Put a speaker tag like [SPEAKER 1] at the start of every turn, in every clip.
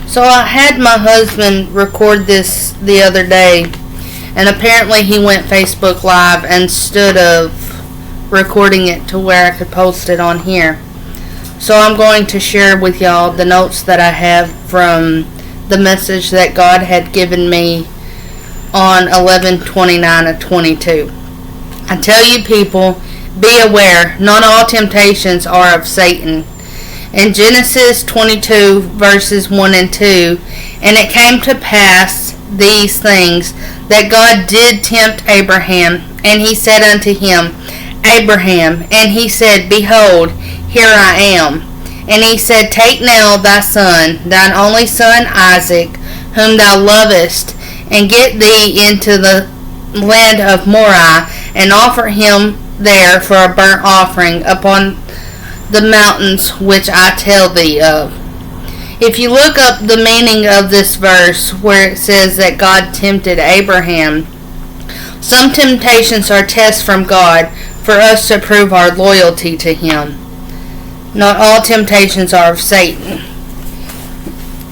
[SPEAKER 1] So I had my husband record this the other day, and apparently he went Facebook Live instead of recording it to where I could post it on here. So I'm going to share with y'all the notes that I have from the message that God had given me on 11/29/22. I tell you people, be aware, not all temptations are of Satan. In Genesis 22 verses 1 and 2, and it came to pass these things, that God did tempt Abraham, and he said unto him, Abraham, and he said, Behold, here I am. And he said, Take now thy son, thine only son Isaac, whom thou lovest, and get thee into the land of Moriah, and offer him there for a burnt offering upon the mountains which I tell thee of. If you look up the meaning of this verse where it says that God tempted Abraham, some temptations are tests from God for us to prove our loyalty to him. Not all temptations are of Satan.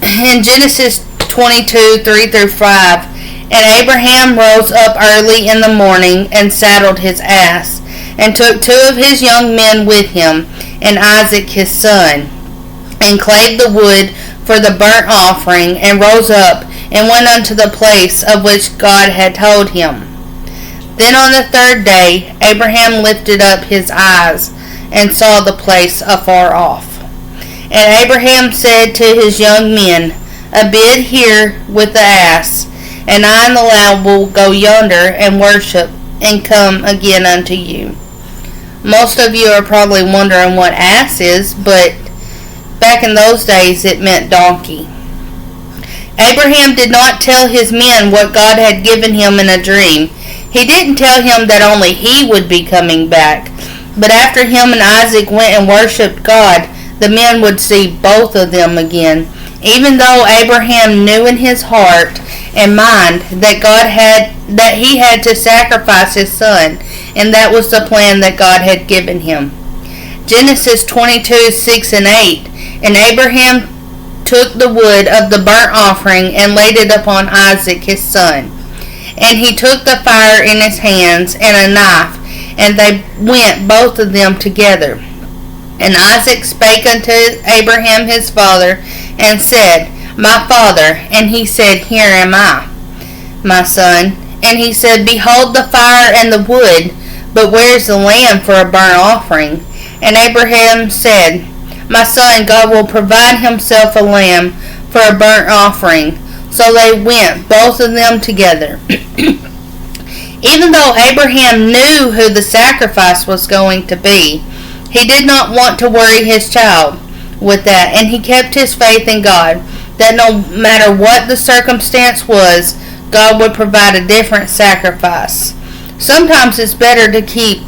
[SPEAKER 1] In Genesis 22, 3 through 5, and Abraham rose up early in the morning and saddled his ass, and took 2 of his young men with him, and Isaac his son, and clave the wood for the burnt offering, and rose up, and went unto the place of which God had told him. Then on the 3rd day Abraham lifted up his eyes, and saw the place afar off. And Abraham said to his young men, Abide here with the ass, and I and the lad will go yonder and worship, and come again unto you. Most of you are probably wondering what ass is, but back in those days it meant donkey. Abraham did not tell his men what God had given him in a dream. He didn't tell him that only he would be coming back, but after him and Isaac went and worshipped God, the men would see both of them again, even though Abraham knew in his heart and mind that he had to sacrifice his son, and that was the plan that God had given him. Genesis 22, 6 and 8, and Abraham took the wood of the burnt offering and laid it upon Isaac his son. And he took the fire in his hands and a knife, and they went both of them together. And Isaac spake unto Abraham his father, and said, My father. And he said, Here am I, my son. And he said, Behold the fire and the wood, but where is the lamb for a burnt offering? And Abraham said, My son, God will provide himself a lamb for a burnt offering. So they went, both of them together. Even though Abraham knew who the sacrifice was going to be, he did not want to worry his child with that, and he kept his faith in God, that no matter what the circumstance was, God would provide a different sacrifice. Sometimes it's better to keep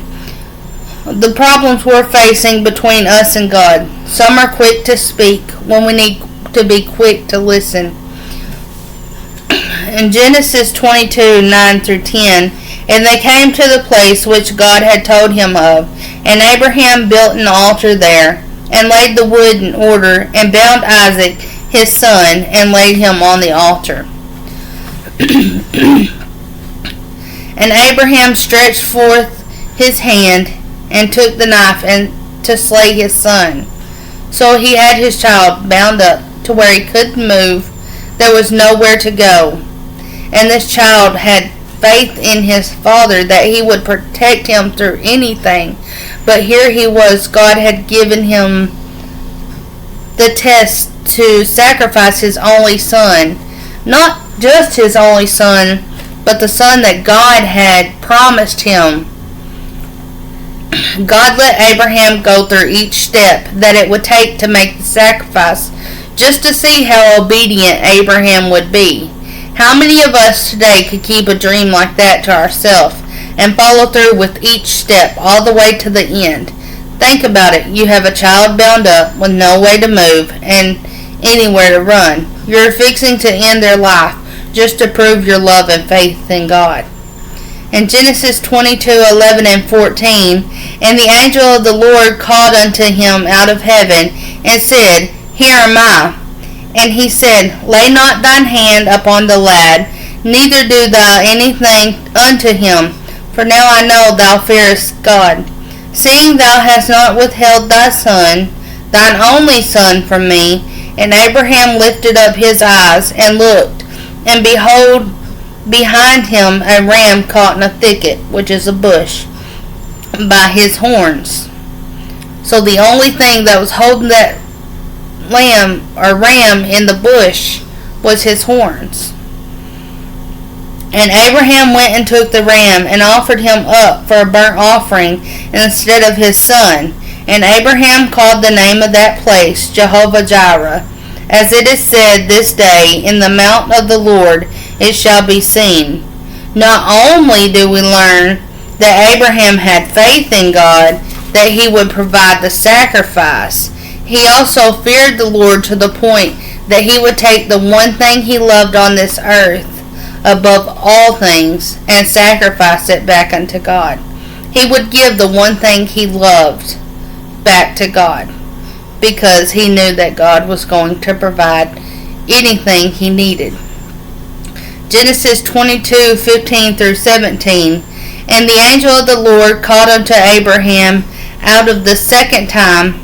[SPEAKER 1] the problems we're facing between us and God. Some are quick to speak when we need to be quick to listen. In Genesis 22, 9 through 10, and they came to the place which God had told him of, and Abraham built an altar there, and laid the wood in order, and bound Isaac his son, and laid him on the altar. And Abraham stretched forth his hand, and took the knife, and to slay his son. So he had his child bound up to where he couldn't move. There was nowhere to go. And this child had faith in his father that he would protect him through anything. But here he was, God had given him the test to sacrifice his only son. Not just his only son, but the son that God had promised him. God let Abraham go through each step that it would take to make the sacrifice, just to see how obedient Abraham would be. How many of us today could keep a dream like that to ourselves and follow through with each step all the way to the end? Think about it. You have a child bound up with no way to move and anywhere to run. You're fixing to end their life just to prove your love and faith in God. In Genesis 22:11 and 14, and the angel of the Lord called unto him out of heaven, and said, Here am I. And he said, Lay not thine hand upon the lad, neither do thou anything unto him, for now I know thou fearest God, seeing thou hast not withheld thy son, thine only son, from me. And Abraham lifted up his eyes, and looked, and behold, behind him a ram caught in a thicket, which is a bush, by his horns. So the only thing that was holding that lamb or ram in the bush was his horns. And Abraham went and took the ram and offered him up for a burnt offering instead of his son. And Abraham called the name of that place Jehovah Jireh. As it is said this day, in the mount of the Lord it shall be seen. Not only do we learn that Abraham had faith in God that he would provide the sacrifice, he also feared the Lord to the point that he would take the one thing he loved on this earth above all things and sacrifice it back unto God. He would give the one thing he loved back to God because he knew that God was going to provide anything he needed. Genesis 22:15 through 17. And the angel of the Lord called unto Abraham out of the second time,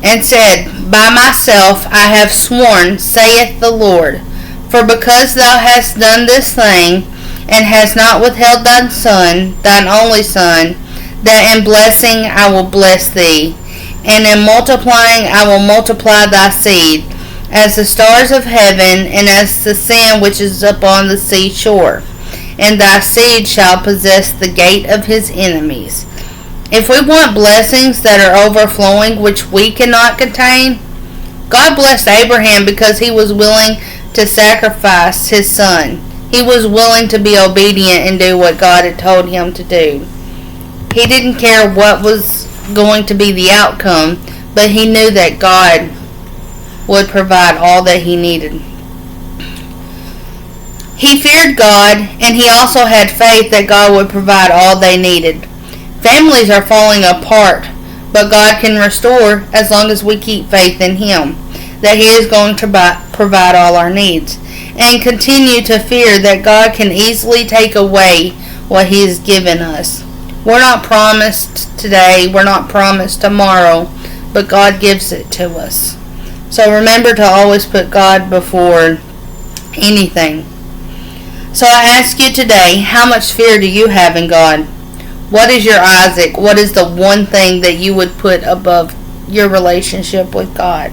[SPEAKER 1] and said, By myself I have sworn, saith the Lord, for because thou hast done this thing, and hast not withheld thine son, thine only son, that in blessing I will bless thee, and in multiplying I will multiply thy seed, as the stars of heaven, and as the sand which is upon the seashore. And thy seed shall possess the gate of his enemies. If we want blessings that are overflowing, which we cannot contain, God blessed Abraham because he was willing to sacrifice his son. He was willing to be obedient and do what God had told him to do. He didn't care what was going to be the outcome, but he knew that God would provide all that he needed. He feared God, and he also had faith that God would provide all they needed. Families are falling apart, but God can restore as long as we keep faith in him, that he is going to provide all our needs, and continue to fear that God can easily take away what he has given us. We're not promised today, we're not promised tomorrow, but God gives it to us. So remember to always put God before anything. So I ask you today, how much fear do you have in God? What is your Isaac? What is the one thing that you would put above your relationship with God?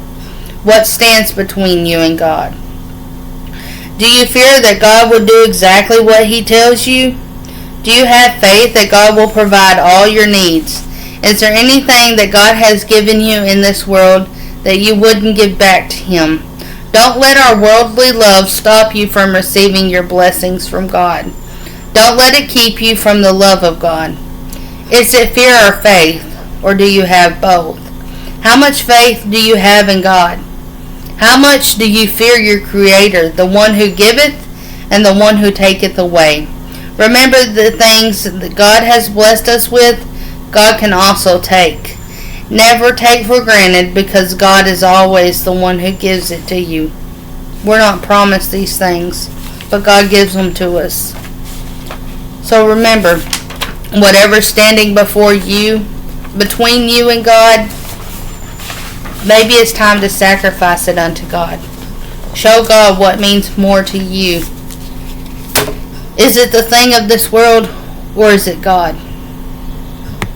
[SPEAKER 1] What stands between you and God? Do you fear that God will do exactly what he tells you? Do you have faith that God will provide all your needs? Is there anything that God has given you in this world that you wouldn't give back to him? Don't let our worldly love stop you from receiving your blessings from God. Don't let it keep you from the love of God. Is it fear or faith, or do you have both? How much faith do you have in God? How much do you fear your Creator, the one who giveth and the one who taketh away? Remember the things that God has blessed us with, God can also take. Never take for granted, because God is always the one who gives it to you. We're not promised these things, but God gives them to us. So remember, whatever's standing before you, between you and God, maybe it's time to sacrifice it unto God. Show God what means more to you. Is it the thing of this world, or is it God?